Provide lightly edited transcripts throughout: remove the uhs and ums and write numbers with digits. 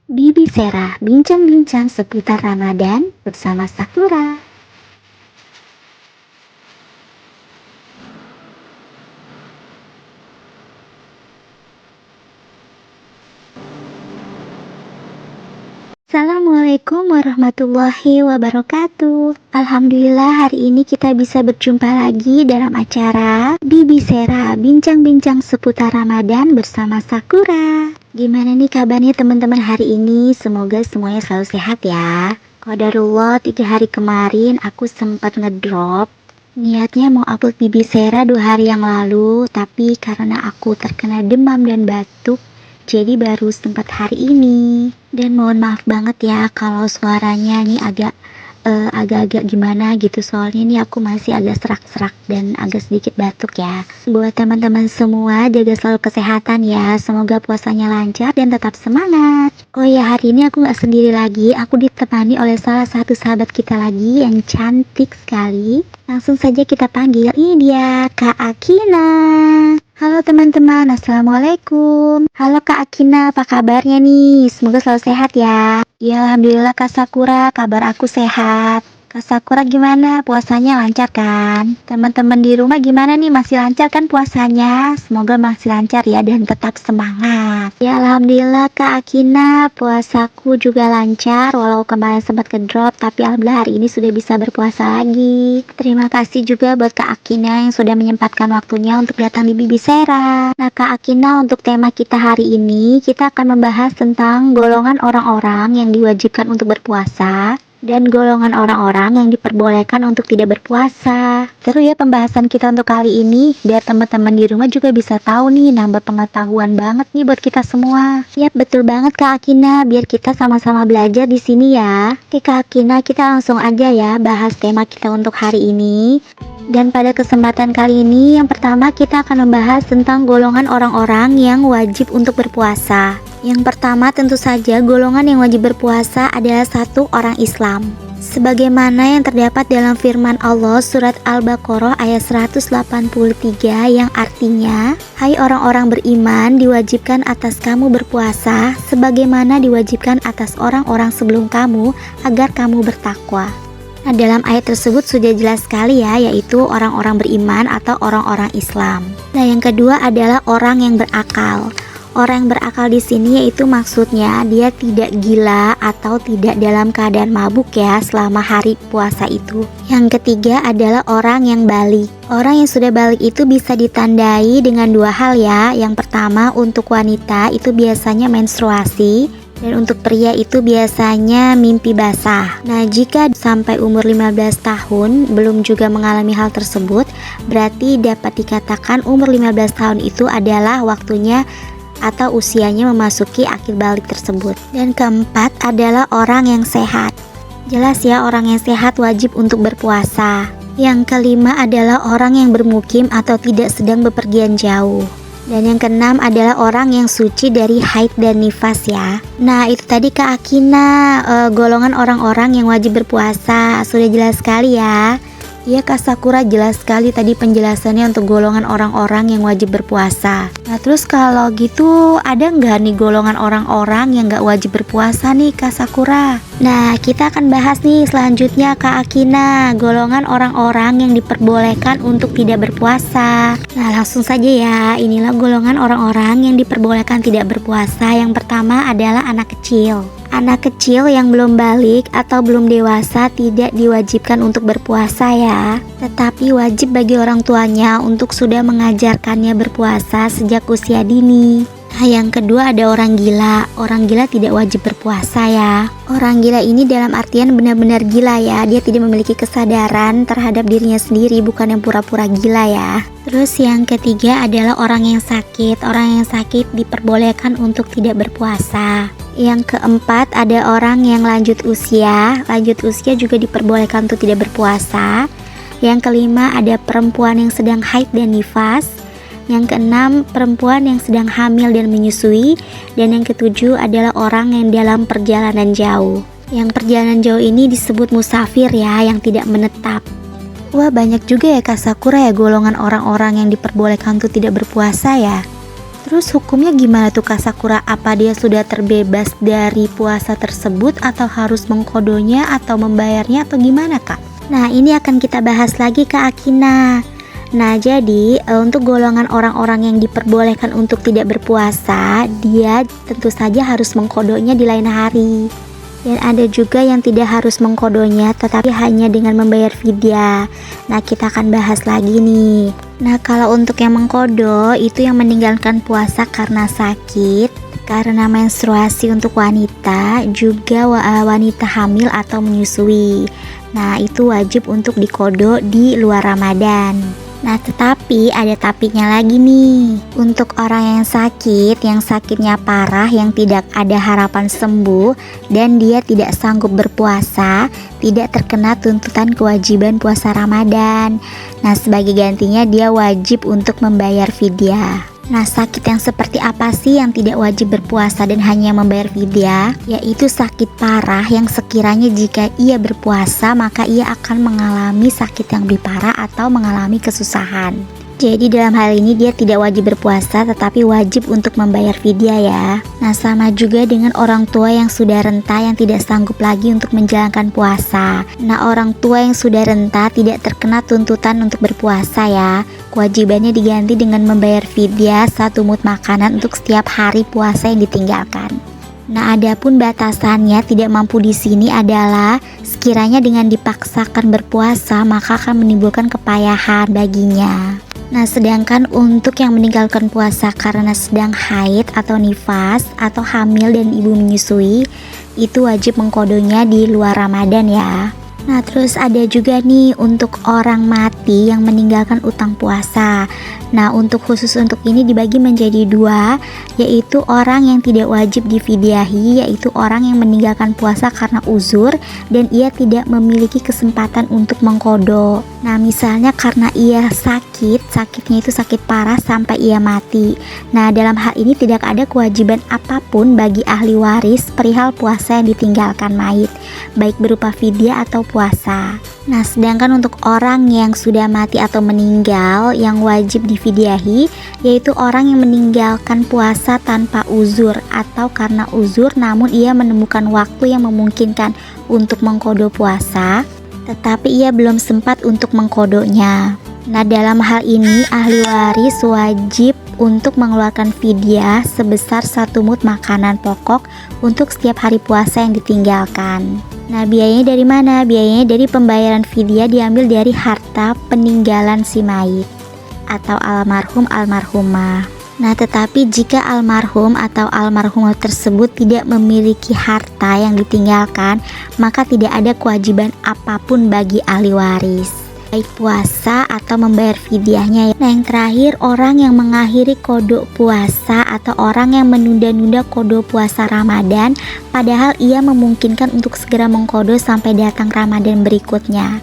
Bibi Sera, bincang-bincang seputar Ramadan bersama Sakura. Assalamualaikum warahmatullahi wabarakatuh. Alhamdulillah hari ini kita bisa berjumpa lagi dalam acara Bibi Sera, bincang-bincang seputar Ramadan bersama Sakura. Gimana nih kabarnya teman-teman hari ini? Semoga semuanya selalu sehat ya. Qadarullah 3 hari kemarin aku sempat ngedrop. Niatnya mau upload Bibi Sera 2 hari yang lalu, tapi karena aku terkena demam dan batuk, jadi baru sempat hari ini. Dan mohon maaf banget ya kalau suaranya nih agak-agak gimana gitu, soalnya nih aku masih agak serak-serak dan agak sedikit batuk ya. Buat teman-teman semua, jaga selalu kesehatan ya. Semoga puasanya lancar dan tetap semangat. Oh ya, hari ini aku gak sendiri lagi. Aku ditemani oleh salah satu sahabat kita lagi yang cantik sekali. Langsung saja kita panggil, ini dia Kak Akina. Halo teman-teman, Assalamualaikum. Halo Kak Akina, apa kabarnya nih? Semoga selalu sehat ya. Ya Alhamdulillah Kak Sakura, kabar aku sehat. Kak Sakura gimana? Puasanya lancar kan? Teman-teman di rumah gimana nih? Masih lancar kan puasanya? Semoga masih lancar ya dan tetap semangat. Ya Alhamdulillah Kak Akina, puasaku juga lancar. Walau kemarin sempat kedrop, tapi Alhamdulillah hari ini sudah bisa berpuasa lagi. Terima kasih juga buat Kak Akina yang sudah menyempatkan waktunya untuk datang di Bibi Sera. Nah Kak Akina, untuk tema kita hari ini, kita akan membahas tentang golongan orang-orang yang diwajibkan untuk berpuasa dan golongan orang-orang yang diperbolehkan untuk tidak berpuasa. Seru ya pembahasan kita untuk kali ini, biar teman-teman di rumah juga bisa tahu nih, nambah pengetahuan banget nih buat kita semua. Yap, betul banget Kak Akina, biar kita sama-sama belajar di sini ya. Oke Kak Akina, kita langsung aja ya bahas tema kita untuk hari ini. Dan pada kesempatan kali ini, yang pertama kita akan membahas tentang golongan orang-orang yang wajib untuk berpuasa. Yang pertama tentu saja golongan yang wajib berpuasa adalah satu orang Islam. Sebagaimana yang terdapat dalam firman Allah surat Al-Baqarah ayat 183 yang artinya, hai orang-orang beriman, diwajibkan atas kamu berpuasa sebagaimana diwajibkan atas orang-orang sebelum kamu agar kamu bertakwa. Nah, dalam ayat tersebut sudah jelas sekali ya, yaitu orang-orang beriman atau orang-orang Islam. Nah, yang kedua adalah orang yang berakal. Orang yang berakal di sini yaitu maksudnya dia tidak gila atau tidak dalam keadaan mabuk ya selama hari puasa itu. Yang ketiga adalah orang yang balik. Orang yang sudah balik itu bisa ditandai dengan dua hal ya. Yang pertama, untuk wanita itu biasanya menstruasi, dan untuk pria itu biasanya mimpi basah. Nah, jika sampai umur 15 tahun belum juga mengalami hal tersebut, berarti dapat dikatakan umur 15 tahun itu adalah waktunya atau usianya memasuki akhir balik tersebut. Dan keempat adalah orang yang sehat. Jelas ya, orang yang sehat wajib untuk berpuasa. Yang kelima adalah orang yang bermukim atau tidak sedang bepergian jauh. Dan yang keenam adalah orang yang suci dari haid dan nifas ya. Nah, itu tadi Kak Akina, golongan orang-orang yang wajib berpuasa. Sudah jelas sekali ya. Iya Kak Sakura, jelas sekali tadi penjelasannya untuk golongan orang-orang yang wajib berpuasa. Nah terus kalau gitu ada nggak nih golongan orang-orang yang nggak wajib berpuasa nih Kak Sakura? Nah kita akan bahas nih selanjutnya Kak Akina, golongan orang-orang yang diperbolehkan untuk tidak berpuasa. Nah langsung saja ya, inilah golongan orang-orang yang diperbolehkan tidak berpuasa. Yang pertama adalah anak kecil. Anak kecil yang belum balik atau belum dewasa tidak diwajibkan untuk berpuasa ya. Tetapi wajib bagi orang tuanya untuk sudah mengajarkannya berpuasa sejak usia dini. Nah, yang kedua ada orang gila. Orang gila tidak wajib berpuasa ya. Orang gila ini dalam artian benar-benar gila ya. Dia tidak memiliki kesadaran terhadap dirinya sendiri, bukan yang pura-pura gila ya. Terus yang ketiga adalah orang yang sakit. Orang yang sakit diperbolehkan untuk tidak berpuasa. Yang keempat ada orang yang lanjut usia. Lanjut usia juga diperbolehkan untuk tidak berpuasa. Yang kelima ada perempuan yang sedang haid dan nifas. Yang keenam perempuan yang sedang hamil dan menyusui. Dan yang ketujuh adalah orang yang dalam perjalanan jauh. Yang perjalanan jauh ini disebut musafir ya, yang tidak menetap. Wah banyak juga ya Kak Sakura ya golongan orang-orang yang diperbolehkan untuk tidak berpuasa ya. Terus hukumnya gimana tuh Kak Sakura? Apa dia sudah terbebas dari puasa tersebut atau harus mengkodonya atau membayarnya atau gimana Kak? Nah ini akan kita bahas lagi Kak Akina. Nah jadi untuk golongan orang-orang yang diperbolehkan untuk tidak berpuasa, dia tentu saja harus mengkodonya di lain hari. Dan ada juga yang tidak harus mengkodonya tetapi hanya dengan membayar fidyah. Nah kita akan bahas lagi nih. Nah kalau untuk yang mengkodo itu yang meninggalkan puasa karena sakit, karena menstruasi untuk wanita, juga wanita hamil atau menyusui. Nah itu wajib untuk dikodo di luar Ramadan. Nah tetapi ada tapinya lagi nih. Untuk orang yang sakit, yang sakitnya parah, yang tidak ada harapan sembuh dan dia tidak sanggup berpuasa, tidak terkena tuntutan kewajiban puasa Ramadan. Nah sebagai gantinya dia wajib untuk membayar fidyah. Nah sakit yang seperti apa sih yang tidak wajib berpuasa dan hanya membayar fidyah? Yaitu sakit parah yang sekiranya jika ia berpuasa maka ia akan mengalami sakit yang lebih parah atau mengalami kesusahan. Jadi dalam hal ini dia tidak wajib berpuasa tetapi wajib untuk membayar fidyah ya. Nah sama juga dengan orang tua yang sudah renta yang tidak sanggup lagi untuk menjalankan puasa. Nah orang tua yang sudah renta tidak terkena tuntutan untuk berpuasa ya. Kewajibannya diganti dengan membayar fidyah 1 mud makanan untuk setiap hari puasa yang ditinggalkan. Nah adapun batasannya tidak mampu di sini adalah sekiranya dengan dipaksakan berpuasa maka akan menimbulkan kepayahan baginya. Nah sedangkan untuk yang meninggalkan puasa karena sedang haid atau nifas atau hamil dan ibu menyusui itu wajib mengkodonya di luar Ramadan ya. Nah terus ada juga nih untuk orang mati yang meninggalkan utang puasa. Nah untuk khusus untuk ini dibagi menjadi 2, yaitu orang yang tidak wajib difidyahi, yaitu orang yang meninggalkan puasa karena uzur dan ia tidak memiliki kesempatan untuk mengkodo. Nah misalnya karena ia sakitnya itu sakit parah sampai ia mati. Nah dalam hal ini tidak ada kewajiban apapun bagi ahli waris perihal puasa yang ditinggalkan mayit, baik berupa fidyah atau puasa. Nah sedangkan untuk orang yang sudah mati atau meninggal yang wajib difidyahi yaitu orang yang meninggalkan puasa tanpa uzur atau karena uzur namun ia menemukan waktu yang memungkinkan untuk mengkodo puasa tetapi ia belum sempat untuk mengkodonya. Nah dalam hal ini ahli waris wajib untuk mengeluarkan fidyah sebesar 1 mud makanan pokok untuk setiap hari puasa yang ditinggalkan. Nah biayanya dari mana? Biayanya dari pembayaran fidyah diambil dari harta peninggalan si mayit atau almarhum almarhumah. Nah tetapi jika almarhum atau almarhumah tersebut tidak memiliki harta yang ditinggalkan maka tidak ada kewajiban apapun bagi ahli waris, baik puasa atau membayar fidyahnya. Nah yang terakhir orang yang mengakhiri kodo puasa atau orang yang menunda-nunda kodo puasa Ramadan padahal ia memungkinkan untuk segera mengkodo sampai datang Ramadan berikutnya,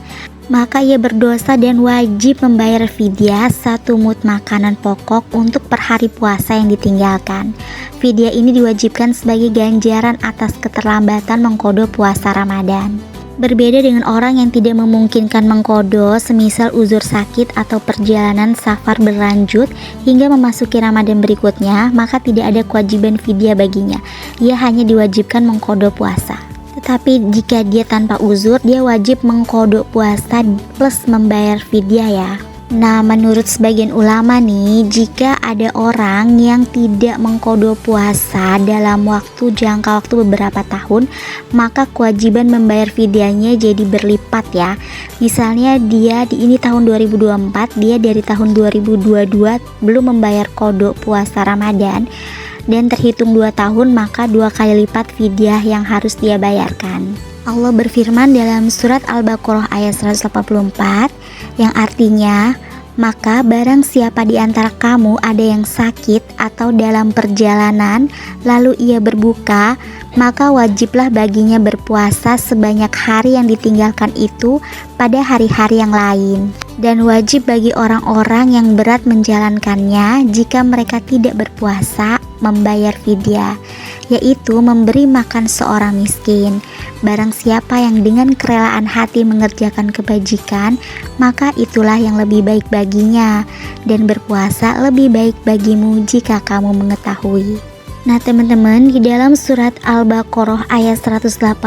maka ia berdosa dan wajib membayar fidyah 1 mud makanan pokok untuk per hari puasa yang ditinggalkan. Fidyah ini diwajibkan sebagai ganjaran atas keterlambatan mengkodo puasa Ramadan. Berbeda dengan orang yang tidak memungkinkan mengkodo, semisal uzur sakit atau perjalanan safar berlanjut hingga memasuki Ramadan berikutnya, maka tidak ada kewajiban fidyah baginya. Ia hanya diwajibkan mengkodo puasa. Tetapi jika dia tanpa uzur, dia wajib mengkodo puasa plus membayar fidyah ya. Nah menurut sebagian ulama nih, jika ada orang yang tidak mengkodo puasa dalam jangka waktu beberapa tahun, maka kewajiban membayar fidyahnya jadi berlipat ya. Misalnya dia ini tahun 2024, dia dari tahun 2022 belum membayar kodo puasa Ramadan dan terhitung 2 tahun, maka 2 kali lipat fidyah yang harus dia bayarkan. Allah berfirman dalam surat Al-Baqarah ayat 184 yang artinya, maka barang siapa di antara kamu ada yang sakit atau dalam perjalanan lalu ia berbuka, maka wajiblah baginya berpuasa sebanyak hari yang ditinggalkan itu pada hari-hari yang lain. Dan wajib bagi orang-orang yang berat menjalankannya jika mereka tidak berpuasa membayar fidyah. yaitu memberi makan seorang miskin. Barang siapa yang dengan kerelaan hati mengerjakan kebajikan, maka itulah yang lebih baik baginya, dan berpuasa lebih baik bagimu jika kamu mengetahui. Nah teman-teman, di dalam surat Al-Baqarah ayat 184,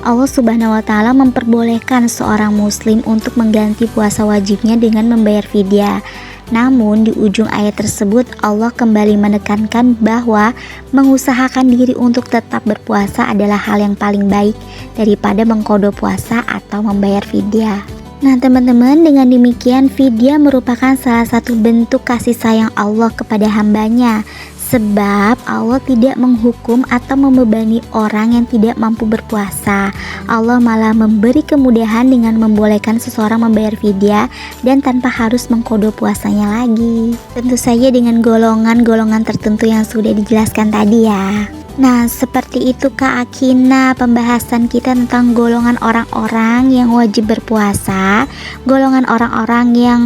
Allah Subhanahu wa Ta'ala memperbolehkan seorang muslim untuk mengganti puasa wajibnya dengan membayar fidyah. Namun di ujung ayat tersebut Allah kembali menekankan bahwa mengusahakan diri untuk tetap berpuasa adalah hal yang paling baik daripada mengqadha puasa atau membayar fidyah. Nah teman-teman, dengan demikian fidyah merupakan salah satu bentuk kasih sayang Allah kepada hambanya. Sebab Allah tidak menghukum atau membebani orang yang tidak mampu berpuasa. Allah malah memberi kemudahan dengan membolehkan seseorang membayar fidyah dan tanpa harus mengqadha puasanya lagi. Tentu saja dengan golongan-golongan tertentu yang sudah dijelaskan tadi ya. Nah seperti itu Kak Akina pembahasan kita tentang golongan orang-orang yang wajib berpuasa, golongan orang-orang yang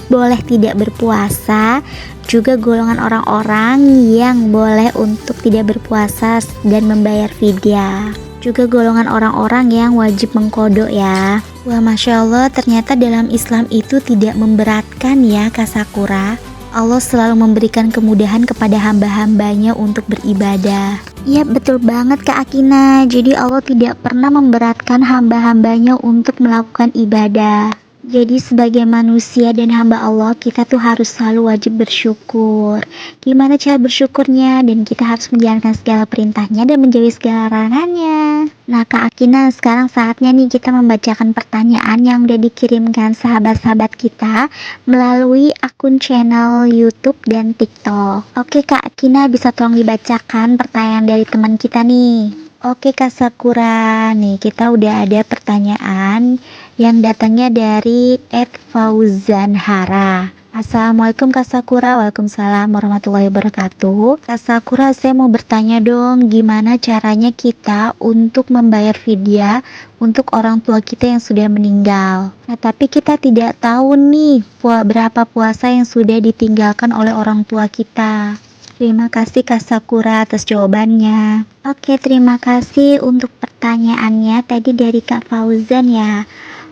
boleh tidak berpuasa, juga golongan orang-orang yang boleh untuk tidak berpuasa dan membayar fidyah, juga golongan orang-orang yang wajib mengqadha ya. Wah Masya Allah, ternyata dalam Islam itu tidak memberatkan ya Kak Sakura. Allah selalu memberikan kemudahan kepada hamba-hambanya untuk beribadah. Iya betul banget Kak Akina. Jadi Allah tidak pernah memberatkan hamba-hambanya untuk melakukan ibadah. Jadi sebagai manusia dan hamba Allah, kita tuh harus selalu wajib bersyukur. Gimana cara bersyukurnya? Dan kita harus menjalankan segala perintahnya dan menjauhi segala larangannya. Nah Kak Akina, sekarang saatnya nih kita membacakan pertanyaan yang udah dikirimkan sahabat-sahabat kita melalui akun channel YouTube dan TikTok. Oke Kak Akina, bisa tolong dibacakan pertanyaan dari teman kita nih. Oke Kak Sakura, nih kita udah ada pertanyaan yang datangnya dari @fauzanhara. Assalamualaikum Kak Sakura. Waalaikumsalam warahmatullahi wabarakatuh. Kak Sakura, saya mau bertanya dong, gimana caranya kita untuk membayar fidyah untuk orang tua kita yang sudah meninggal. Nah tapi kita tidak tahu nih berapa puasa yang sudah ditinggalkan oleh orang tua kita. Terima kasih Kak Sakura atas jawabannya. Oke, terima kasih untuk pertanyaannya tadi dari Kak Fauzan ya.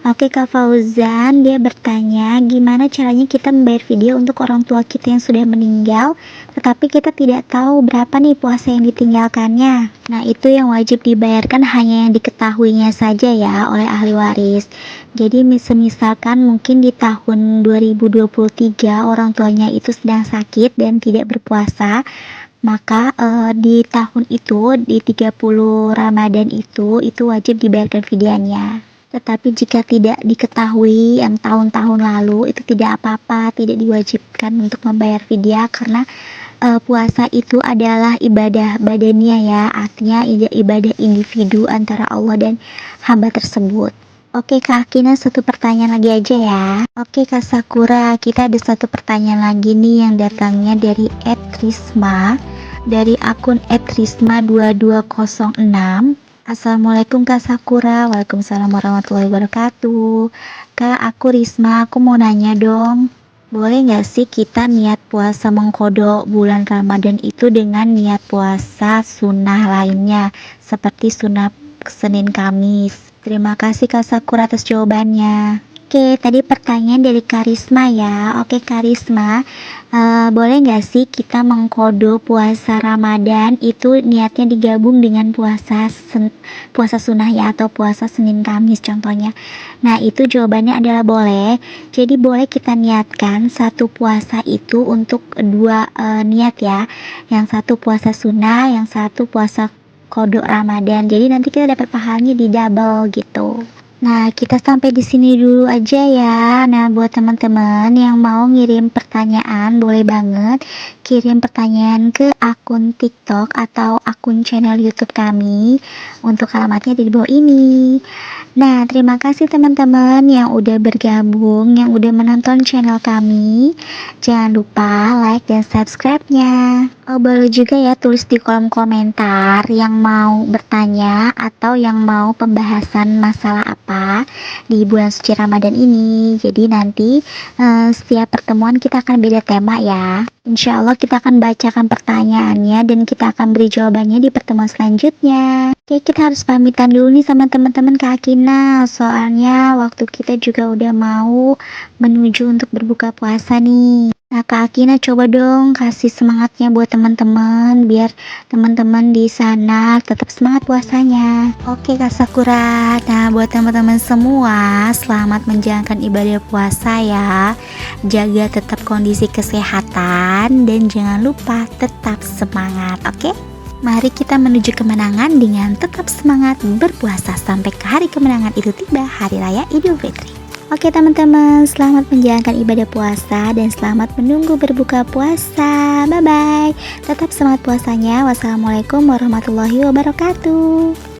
Oke Kak Fauzan, dia bertanya gimana caranya kita membayar fidyah untuk orang tua kita yang sudah meninggal, tetapi kita tidak tahu berapa nih puasa yang ditinggalkannya. Nah itu yang wajib dibayarkan hanya yang diketahuinya saja ya oleh ahli waris. Jadi misalkan mungkin di tahun 2023 orang tuanya itu sedang sakit dan tidak berpuasa, maka di tahun itu di 30 Ramadan itu wajib dibayarkan fidyahnya. Tetapi jika tidak diketahui yang tahun-tahun lalu, itu tidak apa-apa, tidak diwajibkan untuk membayar fidyah karena puasa itu adalah ibadah badaniah ya, artinya ibadah individu antara Allah dan hamba tersebut. Oke Kak Akina, satu pertanyaan lagi aja ya. Oke Kak Sakura, kita ada satu pertanyaan lagi nih yang datangnya dari @risma, dari akun @risma2206. Assalamualaikum Kak Sakura. Waalaikumsalam warahmatullahi wabarakatuh. Kak, aku Risma, aku mau nanya dong, boleh gak sih kita niat puasa mengqadha bulan Ramadan itu dengan niat puasa sunnah lainnya seperti sunnah Senin Kamis? Terima kasih Kak Sakura atas jawabannya. Oke, tadi pertanyaan dari Karisma ya. Oke Karisma, boleh nggak sih kita mengqadha puasa Ramadan itu niatnya digabung dengan puasa sunnah ya, atau puasa Senin Kamis contohnya. Nah itu jawabannya adalah boleh. Jadi boleh kita niatkan satu puasa itu untuk dua niat ya. Yang satu puasa sunnah, yang satu puasa qadha Ramadan. Jadi nanti kita dapat pahalanya di double gitu. Nah, kita sampai di sini dulu aja ya. Nah, buat teman-teman yang mau ngirim pertanyaan, boleh banget kirim pertanyaan ke akun TikTok atau akun channel YouTube kami. Untuk alamatnya di bawah ini. Nah, terima kasih teman-teman yang udah bergabung, yang udah menonton channel kami. Jangan lupa like dan subscribe-nya. Oh, boleh juga ya tulis di kolom komentar yang mau bertanya atau yang mau pembahasan masalah apa di bulan suci Ramadan ini. Jadi nanti setiap pertemuan kita akan beda tema ya. Insya Allah kita akan bacakan pertanyaannya dan kita akan beri jawabannya di pertemuan selanjutnya. Oke, kita harus pamitan dulu nih sama teman-teman Kak Akina. Soalnya waktu kita juga udah mau menuju untuk berbuka puasa nih. Nah, Kak Akina coba dong kasih semangatnya buat teman-teman biar teman-teman di sana tetap semangat puasanya. Oke Kak Sakura. Nah, buat teman-teman semua, selamat menjalankan ibadah puasa ya. Jaga tetap kondisi kesehatan dan jangan lupa tetap semangat, oke? Mari kita menuju kemenangan dengan tetap semangat berpuasa sampai ke hari kemenangan itu tiba, Hari Raya Idul Fitri. Oke teman-teman, selamat menjalankan ibadah puasa dan selamat menunggu berbuka puasa. Bye-bye. Tetap semangat puasanya. Wassalamualaikum warahmatullahi wabarakatuh.